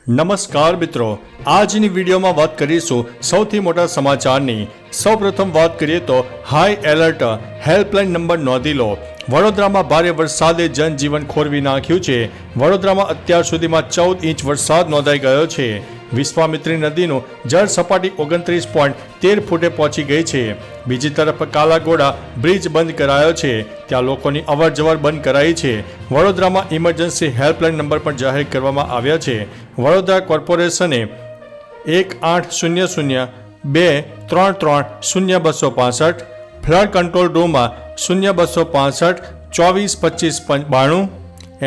નમસ્કાર મિત્રો, આજની વિડીયોમાં વાત કરીશું સૌથી મોટા સમાચારની। સૌપ્રથમ વાત કરીએ તો હાઈ એલર્ટ હેલ્પલાઇન નંબર નોંધી લો। વડોદરામાં ભારે વરસાદે જનજીવન ખોરવી નાખ્યું છે। વડોદરામાં અત્યાર સુધીમાં 14 ઇંચ વરસાદ નોંધાઈ ગયો છે। વિશ્વામિત્રી નદીનું જળ સપાટી 29.13 ફૂટે પહોંચી ગઈ છે। બીજી તરફ કાલાઘોડા બ્રિજ બંધ કરાયો છે, ત્યાં લોકોની અવરજવર બંધ કરાઈ છે। વડોદરામાં ઇમરજન્સી હેલ્પલાઇન નંબર પણ જાહેર કરવામાં આવ્યા છે। વડોદરા કોર્પોરેશને 1800-233-0265 ફ્લડ કંટ્રોલ રૂમમાં 0265 242592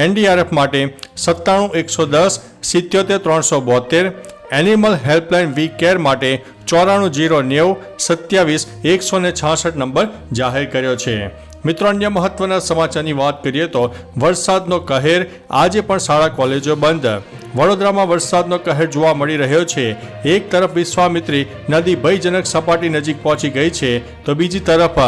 NDRF માટે 97 110 77 372 એનિમલ હેલ્પલાઇન વી કેર માટે 94 090 27 166 નંબર જાહેર કર્યો છે। મિત્રો, અન્ય મહત્વના સમાચારની વાત કરીએ તો વરસાદનો કહેર, આજે પણ શાળા કોલેજો બંધ। વડોદરામાં વરસાદનો કહેર જોવા મળી રહ્યો છે। એક તરફ વિશ્વામિત્રી નદી ભયજનક સપાટી નજીક પહોંચી ગઈ છે, તો બીજી તરફ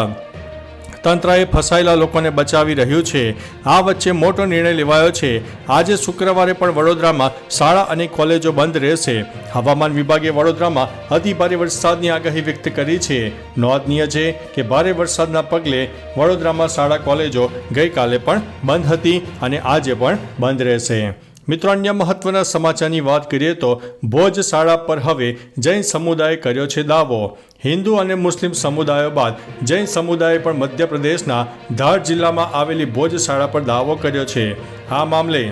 તંત્રએ ફસાયેલા લોકોને બચાવી રહ્યું છે। આ વચ્ચે મોટો નિર્ણય લેવાયો છે। આજે શુક્રવારે પણ વડોદરામાં શાળા અને કોલેજો બંધ રહેશે। હવામાન વિભાગે વડોદરામાં અતિભારે વરસાદની આગાહી વ્યક્ત કરી છે। નોંધનીય છે કે ભારે વરસાદના પગલે વડોદરામાં શાળા કોલેજો ગઈકાલે પણ બંધ હતી અને આજે પણ બંધ રહેશે। મિત્રો, અન્ય મહત્વના સમાચારની વાત કરીએ તો ભોજ શાળા પર હવે જૈન સમુદાયે કર્યો છે દાવો। હિન્દુ અને મુસ્લિમ સમુદાયો બાદ જૈન સમુદાયે પણ મધ્યપ્રદેશના ધાર જિલ્લામાં આવેલી ભોજ શાળા પર દાવો કર્યો છે। આ મામલે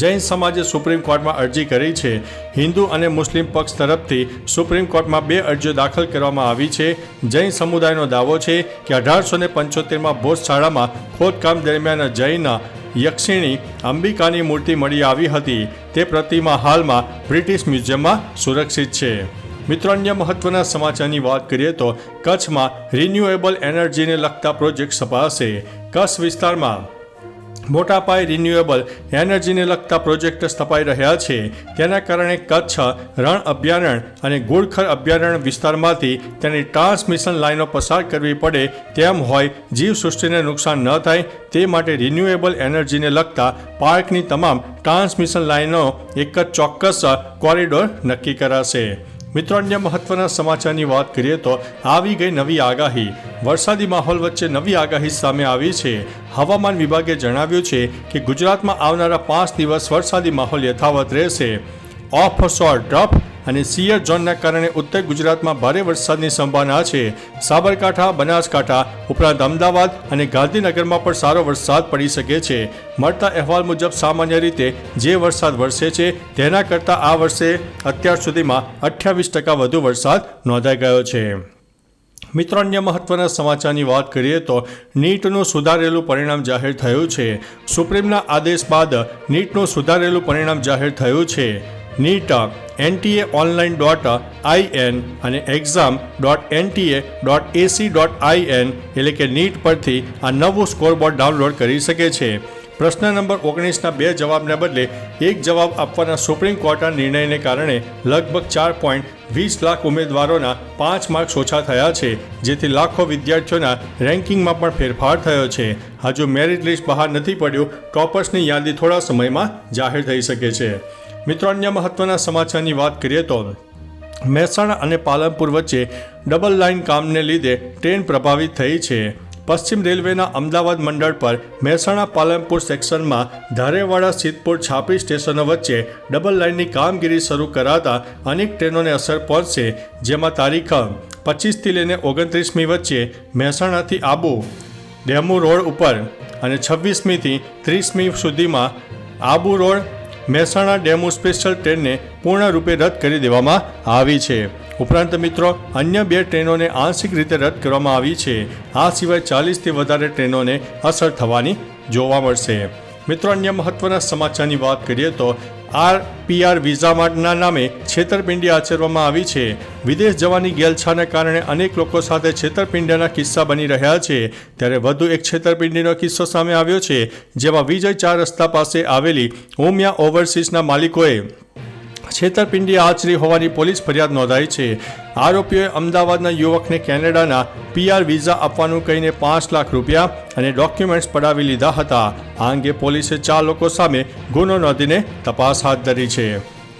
જૈન સમાજે સુપ્રીમ કોર્ટમાં અરજી કરી છે। હિન્દુ અને મુસ્લિમ પક્ષ તરફથી સુપ્રીમ કોર્ટમાં 2 અરજીઓ દાખલ કરવામાં આવી છે। જૈન સમુદાયનો દાવો છે કે 1875માં ભોજ શાળામાં ખોદકામ દરમિયાન જૈન યક્ષિણી અંબિકાની મૂર્તિ મળી આવી હતી। તે પ્રતિમા હાલમાં બ્રિટિશ મ્યુઝિયમમાં સુરક્ષિત છે। મિત્રો, અન્ય મહત્વના સમાચારની વાત કરીએ તો કચ્છમાં રિન્યુએબલ એનર્જીને લગતા પ્રોજેક્ટ સ્થપાશે। કચ્છ વિસ્તારમાં મોટા પાયે રિન્યુએબલ એનર્જીને લગતા પ્રોજેક્ટ સ્થપાઈ રહ્યા છે। તેના કારણે કચ્છ રણ અભયારણ્ય અને ગુડખર અભયારણ્ય વિસ્તારમાંથી તેની ટ્રાન્સમિશન લાઇનો પસાર કરવી પડે તેમ હોય, જીવસૃષ્ટિને નુકસાન ન થાય તે માટે રિન્યુએબલ એનર્જીને લગતા પાર્કની તમામ ટ્રાન્સમિશન લાઇનો એક જ ચોક્કસ કોરિડોર નક્કી કરાશે। મિત્રો, અન્ય મહત્વના સમાચારની વાત કરીએ તો આવી ગઈ નવી આગાહી। વરસાદી માહોલ વચ્ચે નવી આગાહી સામે આવી છે। હવામાન વિભાગે જણાવ્યું છે કે ગુજરાતમાં આવનારા 5 દિવસ વરસાદી માહોલ યથાવત રહેશે। ઓફશોર ટ્રફ અને સિયર ઝોનના કારણે ઉત્તર ગુજરાતમાં ભારે વરસાદની સંભાવના છે। સાબરકાંઠા, બનાસકાંઠા ઉપરાંત અમદાવાદ અને ગાંધીનગરમાં પણ સારો વરસાદ પડી શકે છે। મળતા અહેવાલ મુજબ સામાન્ય રીતે જે વરસાદ વરસે છે તેના કરતાં આ વર્ષે અત્યાર સુધીમાં 28% વધુ વરસાદ નોંધાઈ ગયો છે। મિત્રો, અન્ય મહત્વના સમાચારની વાત કરીએ તો નીટનું સુધારેલું પરિણામ જાહેર થયું છે। સુપ્રીમના આદેશ બાદ નીટનું સુધારેલું પરિણામ જાહેર થયું છે। નીટ NTA-online.in અને exam.nta.ac.in એટલે કે નીટ પરથી આ નવું સ્કોરબોર્ડ ડાઉનલોડ કરી શકે છે। પ્રશ્ન નંબર 19ના 2 જવાબને બદલે 1 જવાબ આપવાના સુપ્રીમ કોર્ટના નિર્ણયને કારણે લગભગ 4.20 લાખ ઉમેદવારોના 5 માર્ક્સ ઓછા થયા છે, જેથી લાખો વિદ્યાર્થીઓના રેન્કિંગમાં પણ ફેરફાર થયો છે। હજુ મેરિટ લિસ્ટ બહાર નથી પડ્યું। ટોપર્સની યાદી થોડા સમયમાં જાહેર થઈ શકે છે। મિત્રો, અન્ય મહત્વના સમાચારની વાત કરીએ તો મહેસાણા અને પાલનપુર વચ્ચે ડબલ લાઇન કામને લીધે ટ્રેન પ્રભાવિત થઈ છે। પશ્ચિમ રેલવેના અમદાવાદ મંડળ પર મહેસાણા પાલનપુર સેક્શનમાં ધારેવાડા સિદ્ધપુર છાપરી સ્ટેશનો વચ્ચે ડબલ લાઇનની કામગીરી શરૂ કરાતા અનેક ટ્રેનોને અસર પહોંચશે, જેમાં તારીખ 25થી લઈને 29મી વચ્ચે મહેસાણાથી આબુ ડેમુ રોડ ઉપર અને 26મીથી 30મી સુધીમાં Abu road Mehsana DEMU special ટ્રેનને પૂર્ણરૂપે રદ કરી દેવામાં આવી છે। ઉપરાંત મિત્રો, અન્ય 2 ટ્રેનોને આંશિક રીતે રદ કરવામાં આવી છે। આ સિવાય 40થી વધારે ટ્રેનોને અસર થવાની જોવા મળશે। મિત્રો, અન્ય મહત્વના સમાચારની વાત કરીએ તો PR વિઝાના નામે છેતરપિંડી આચરવામાં આવી છે। વિદેશ જવાની ગેલછાના કારણે અનેક લોકો સાથે છેતરપિંડીના કિસ્સા બની રહ્યા છે। ત્યારે વધુ એક છેતરપિંડીનો કિસ્સો સામે આવ્યો છે, જેમાં વિજય 4 રસ્તા પાસે આવેલી ઓમિયા ઓવરસીઝના માલિકોએ છેતરપિંડી આચરી હોવાની પોલીસ ફરિયાદ નોંધાઈ છે। આરોપીઓએ અમદાવાદના યુવકને કેનેડાના PR વિઝા આપવાનું કહીને 5 લાખ રૂપિયા અને ડોક્યુમેન્ટ્સ પડાવી લીધા હતા। આ અંગે પોલીસે 4 લોકો સામે ગુનો નોંધીને તપાસ હાથ ધરી છે।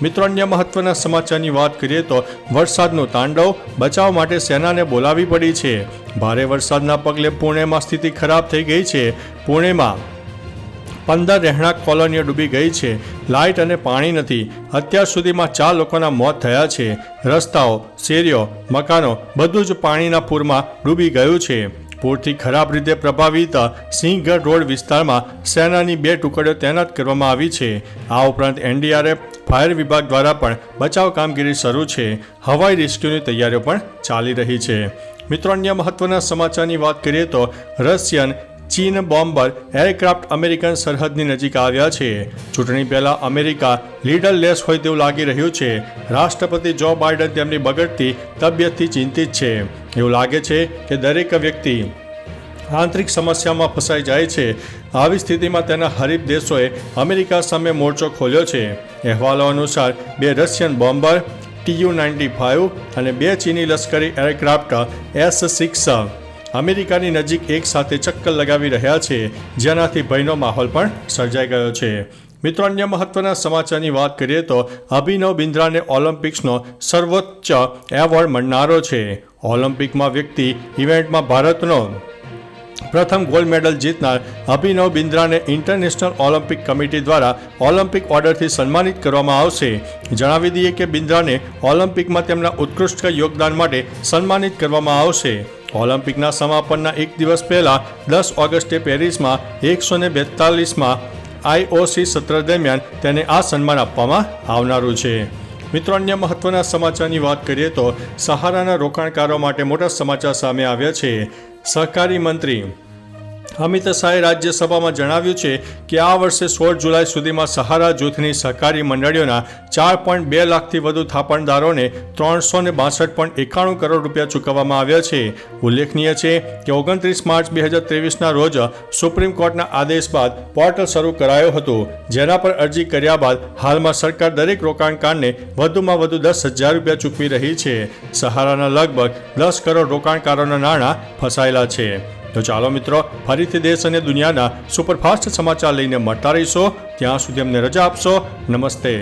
મિત્રો, અન્ય મહત્વના સમાચારની વાત કરીએ તો વરસાદનું તાંડવ, બચાવ માટે સેનાને બોલાવી પડી છે. ભારે વરસાદના પગલે પુણેમાં સ્થિતિ ખરાબ થઈ ગઈ છે. પુણેમાં 15 રહેણાંક કોલોનીઓ ડૂબી ગઈ છે. લાઇટ અને પાણી નથી. અત્યાર સુધીમાં 4 લોકોના મોત થયા છે. રસ્તાઓ, શેરીઓ, મકાનો બધું જ પાણીના પૂરમાં ડૂબી ગયું છે. પૂરથી ખરાબ રીતે પ્રભાવિત સિંહગઢ રોડ વિસ્તારમાં સેનાની 2 ટુકડીઓ તૈનાત કરવામાં આવી છે. આ ઉપરાંત NDRF, ફાયર વિભાગ દ્વારા પણ બચાવ કામગીરી શરૂ છે. હવાઈ રેસ્ક્યુની તૈયારીઓ પણ ચાલી રહી છે. મિત્રો, અન્ય મહત્વના સમાચારની વાત કરીએ તો રશિયન ચીન બોમ્બર એરક્રાફ્ટ અમેરિકન સરહદની નજીક આવ્યા છે. ચૂંટણી પહેલા અમેરિકા લીડરલેસ હોય તેવું લાગી રહ્યું છે. રાષ્ટ્રપતિ જો બાઇડન તેમની બગડતી તબિયતથી ચિંતિત છે. એવું લાગે છે કે દરેક વ્યક્તિ આંતરિક સમસ્યામાં ફસાઈ જાય છે. આવી સ્થિતિમાં તેના હરીફ દેશોએ અમેરિકા સામે મોરચો ખોલ્યો છે. અહેવાલો અનુસાર 2 રશિયન બોમ્બર Tu-95 અને 2 ચીની લશ્કરી એરક્રાફ્ટ S-6 અમેરિકાની નજીક એક સાથે ચક્કર લગાવી રહ્યા છે, જેનાથી ભયનો માહોલ પણ સર્જાઈ ગયો છે. મિત્રો, અન્ય મહત્વના સમાચારની વાત કરીએ તો અભિનવ બિંદ્રાને ઓલિમ્પિક્સનો સર્વોચ્ચ એવોર્ડ મળનારો છે. ઓલિમ્પિકમાં વ્યક્તિ ઇવેન્ટમાં ભારતનો પ્રથમ ગોલ્ડ મેડલ જીતનાર અભિનવ બિંદ્રાને ઇન્ટરનેશનલ ઓલિમ્પિક કમિટી દ્વારા ઓલિમ્પિક ઓર્ડરથી સન્માનિત કરવામાં આવશે. જણાવી દઈએ કે બિંદ્રાને ઓલિમ્પિકમાં તેમના ઉત્કૃષ્ટ યોગદાન માટે સન્માનિત કરવામાં આવશે. ઓલિમ્પિકના સમાપનના એક દિવસ પહેલા 10 ઓગસ્ટે પેરિસમાં 142માં IOC સત્ર દરમિયાન તેને આ સન્માન આપવામાં આવનારું છે. મિત્રો, અન્ય મહત્વના સમાચારની વાત કરીએ તો સહારાના રોકાણકારો માટે મોટા સમાચાર સામે આવ્યા છે. સહકારી મંત્રી અમિત શાહે રાજ્યસભામાં જણાવ્યું છે કે આ વર્ષે 16 જુલાઈ સુધીમાં સહારા જૂથની સહકારી મંડળીઓના 4.2 લાખથી વધુ થાપણદારોને 362.91 કરોડ રૂપિયા ચૂકવવામાં આવ્યા છે. ઉલ્લેખનીય છે કે 29 માર્ચ 2023ના રોજ સુપ્રીમ કોર્ટના આદેશ બાદ પોર્ટલ શરૂ કરાયો હતો, જેના પર અરજી કર્યા બાદ હાલમાં સરકાર દરેક રોકાણકારને વધુમાં વધુ 10,000 રૂપિયા ચૂકવી રહી છે. સહારાના લગભગ 10 કરોડ રોકાણકારોના નાણાં ફસાયેલા છે. તો ચાલો મિત્રો, ફરીથી દેશ અને દુનિયાના સુપરફાસ્ટ સમાચાર લઈને મળતા રહીશો. ત્યાં સુધી અમને રજા આપશો. નમસ્તે.